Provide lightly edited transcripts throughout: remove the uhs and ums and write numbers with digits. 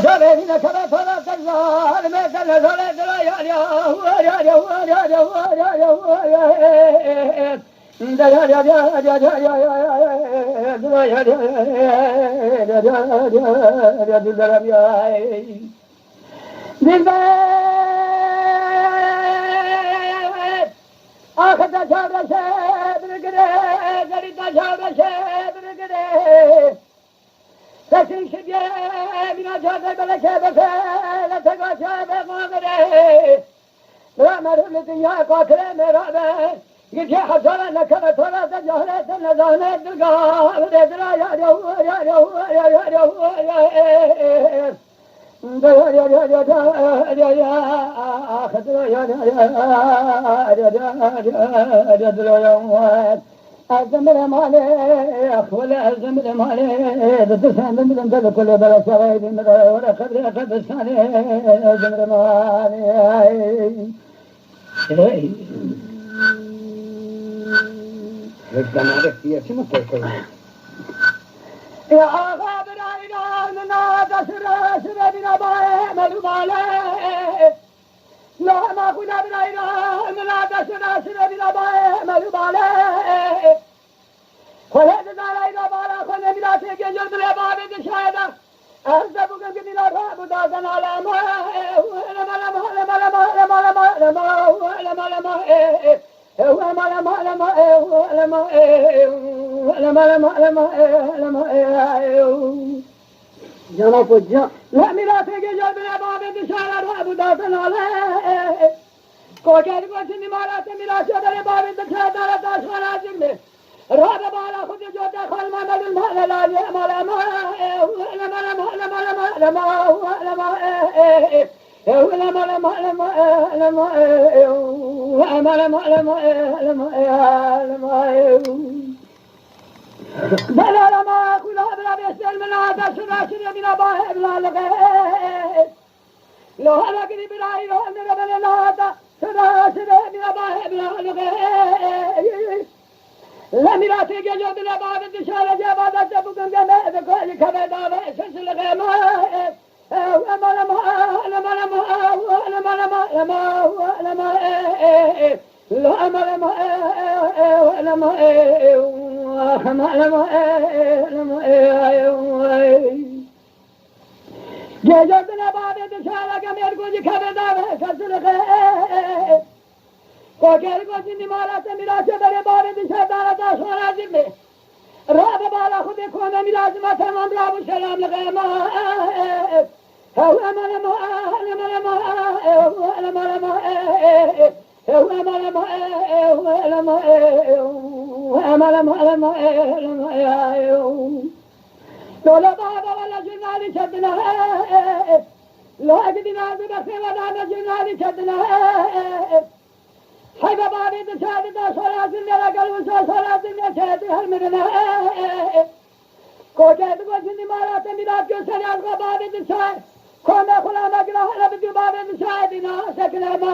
شبابنا كما فرق الظهر ما كان ثلاث ليالي آخر تشاب رشاد بگره گری تشاب رشاد بگره تشین شدیه بینا جاده بلکه بفعل تگاشه بقامره رامر دنیا قاتل مرابه گیجه حضاره نکره تولا تجاهلت نزانه دلگاه بدرا یا الزمر مالك ولا الزمر مالك تسعد من ذلك كل بلا شرايد ولا خبر قد سنه الزمر مالك هذا ما عرفت يا شو متوقع يا غابر عينا لنا تسرى سرى بنا باي ملومالك لا ما كنا بنا لنا تسرى سرى بنا باي ملومالك خلد داراینا بارا خلد میراثی که جلد لبابی دشایدا از بگم که میرا را بدازن علامه جانا پوجا لا میراثی که جلد لبابی دشایدا را بدازن علامه کوچه کوچه میراثی میراثی داره بابی دشایدا را داشتن آجیل راد بالا خود جو دخل مال المال لا مال لا میراثی که جو دل باب دشار جواد بگم که کوئی خبر داوه سلسله ما راب بالا خود کنه میراث ما تمام راب سلام لقیما هو مال ما دولا بابا ولا جنالي شدنا لو اجدنا بخير ولا جنالي شدنا حيب بابي تشاهد صلاة الليلة قالوا صلاة الليلة شهد هالمدنة کوچه تو چندی مارا تمیرات کیو سریال کا بابی دشای کونه خلا نگرا هلا بدی بابی دشای دینا سکنا ما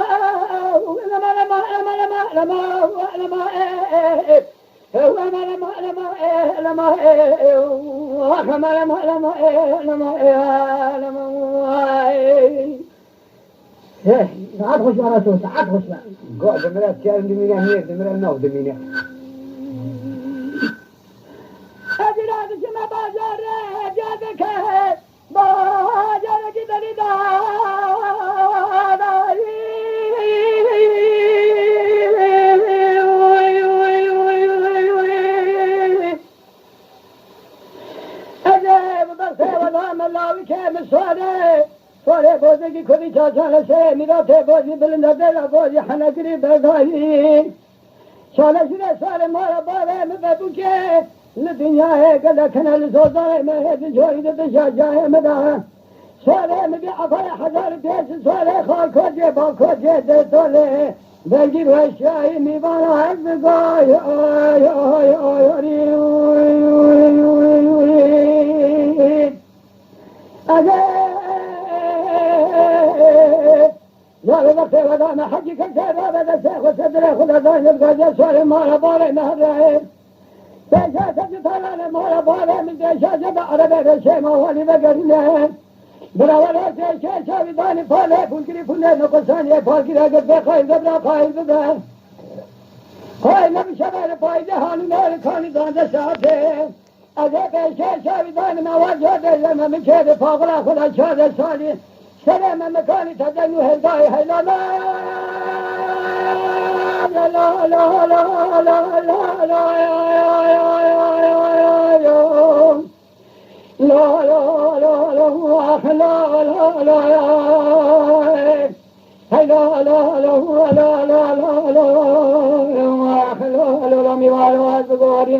عاد خوش بقى صوت عاد خوش بقى قاعد دمرات كان دمينا هي دمرات نو دمينا اجراد جما بازار جاد کے بازار کی دریدا اجے بس ولا ملاوی کے مسوارے سوارے بوزے کی کھلی چاچانے سے میرا تھے بوزی بلندہ دیلا بوزی حنکری بیدائی شانش نے سارے مارا بارے میں بیتو کے لدنیا ہے گلہ کھنل سوزائے میں ہے جوئی دشا جائے مدہ سوارے میں بھی افائی ہزار پیس سوارے خواہ کھوجے با کھوجے دے تولے بیجی بھائشائی میوانا حق گائی آئی آئی آئی آئی يا وقت ودانا حجك الشباب هذا شيخ وصدره خذ داين القاجة سوري مالا باري نهره ديشا سجد هلاله مالا باري من ديشا جدا عربي الشيء ما هو اللي بقرنه برابر است که شاویدان پاله پولگیری پوله نقصانی پالگیری اگر بخواهید ببرا خواهید ببر خواهی نمیشه بر پایده هانی نار کانی دانده شاده از پیشه شاویدان مواد جاده زمه میکرده پاقلا خدا چاده سالی سر من مکانی تدنو هلدای هیلالا لا لا لا لا لا لا لا لا لا لا لا أخ لا لا لا هاي لا لا لا لا لا لا لا أخ لا لا لا ميوالو أزغوري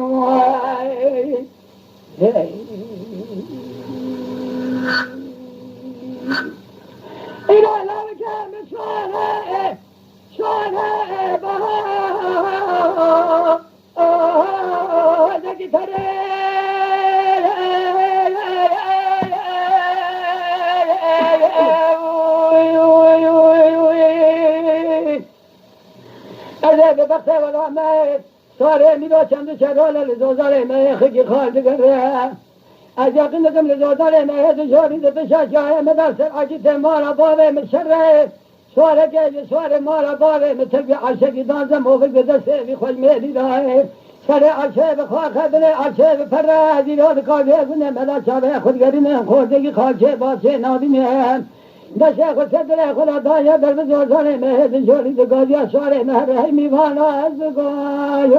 إلى لو كان شانه شانه بها ذكي ترى أذهب بخسة والعمال صار ميلاد چند شغال لزوزار ما خيك خالد قرر أجاك نقم لزوزار ما هذا جوري تشاشا مدرسة عجيت مارا بابه مشرع صار جاي صار مارا بابه متبع عشق دانزة موفق بدرسة في خوش مهدي داه سر عشق خواخ بله عشق پر هزیرات کاغذ نه مدرسه خود گرینه خوردگی خالچه باشه نادیمه دشه خود صدر خدا دایا در بزرگانه مهد جوری دگاهی اشاره مهره میوان از گای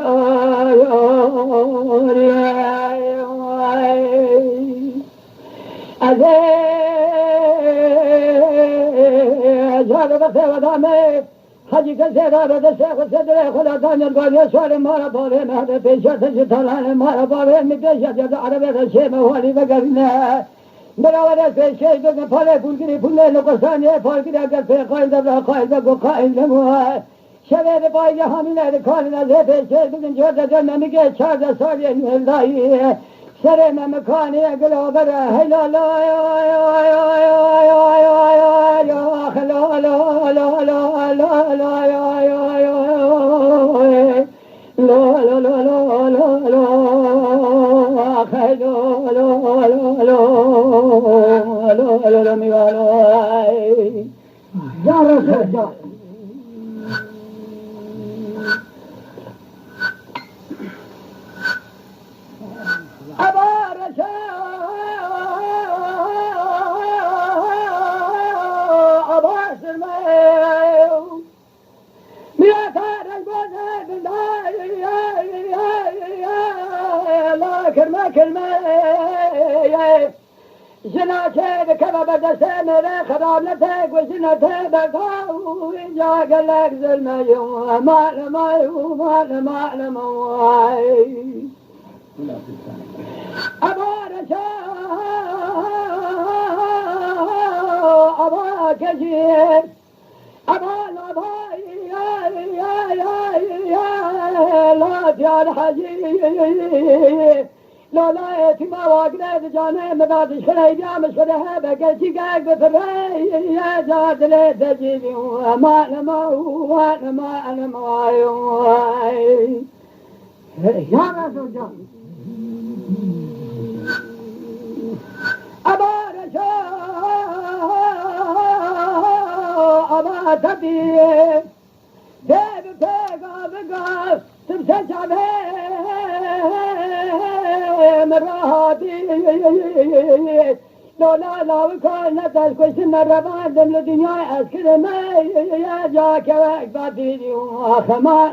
از جاده بسه و دامه حجی کسی داره دشه خود صدر خدا دایا دگاهی اشاره مارا باره مهد پیشت شتالانه مارا باره میپیشت یاد عربه دشه موالی بگرینه برابر پیشه بگم پاله پولگیری پوله نقصانی پالگیری اگر پیقای دبرا قایل بگو قایل نموه شبه پای همینه کاری نزه پیشه بگم جورده جان نمیگه 14 سالی نهلدایی سر من مکانی اگل بره هیلا لا جناته بكذا بدسه مره خرابنته وجنته بقاو جا قلق ظلمه يوم ما لما يوم ما لما أبا رشا أبا كجير أبا لا تيار حجير لا لا اتما واقناد جانه مدادش خلي بيامش فده بقلتي قاق بفرعي يا زاد لي تجيبي ما لما يا رسول جان أبا رشا أبا تبي بقى تبسجع مراتي لا وكان تسكت الربان دم الدنيا أسكر ما جاك وقتي ما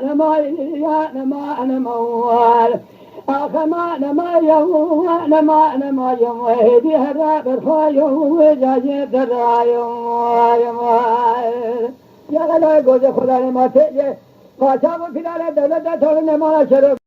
أنا موال أنا ما يوم هدي هذا برخايو جاجي درايو يا غلا جوز خدا ما تيجي قاسم في دولة دولة ما شرب